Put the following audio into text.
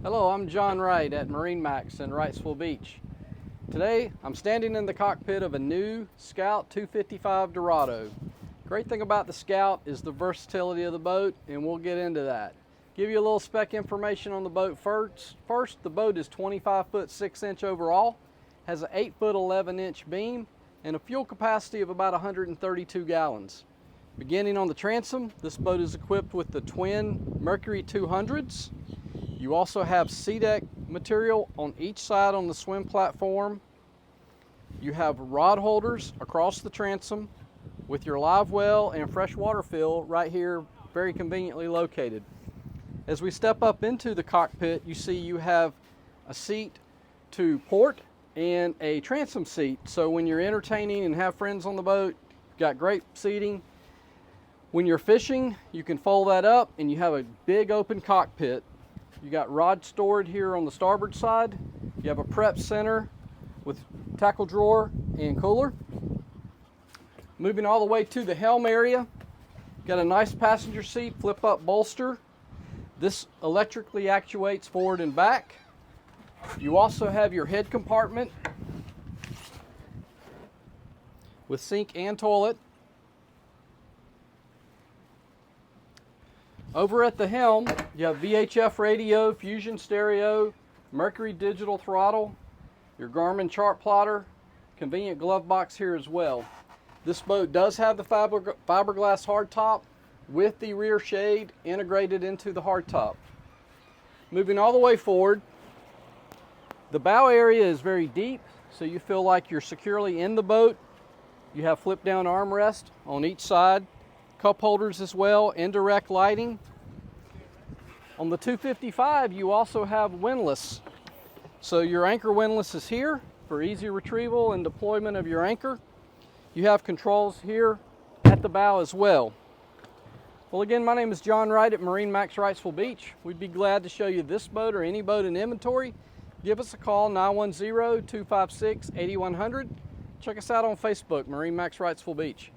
Hello, I'm John Wright at MarineMax in Wrightsville Beach. Today, I'm standing in the cockpit of a new Scout 255 Dorado. Great thing about the Scout is the versatility of the boat, and we'll get into that. Give you a little spec information on the boat first. First, the boat is 25 foot 6 inch overall, has an 8 foot 11 inch beam, and a fuel capacity of about 132 gallons. Beginning on the transom, this boat is equipped with the twin Mercury 200s. You also have SeaDek material on each side on the swim platform. You have rod holders across the transom with your live well and freshwater fill right here, very conveniently located. As we step up into the cockpit, you see you have a seat to port and a transom seat. So when you're entertaining and have friends on the boat, you've got great seating. When you're fishing, you can fold that up and you have a big open cockpit. You got rod stored here on the starboard side. You have a prep center with tackle drawer and cooler. Moving all the way to the helm area, got a nice passenger seat, flip up bolster. This electrically actuates forward and back. You also have your head compartment with sink and toilet. Over at the helm, you have VHF radio, Fusion stereo, Mercury digital throttle, your Garmin chart plotter, convenient glove box here as well. This boat does have the fiberglass hardtop with the rear shade integrated into the hardtop. Moving all the way forward, the bow area is very deep, so you feel like you're securely in the boat. You have flip down armrest on each side, cup holders as well, indirect lighting. On the 255, you also have windlass. So your anchor windlass is here for easy retrieval and deployment of your anchor. You have controls here at the bow as well. Well, again, my name is John Wright at MarineMax Wrightsville Beach. We'd be glad to show you this boat or any boat in inventory. Give us a call, 910-256-8100. Check us out on Facebook, MarineMax Wrightsville Beach.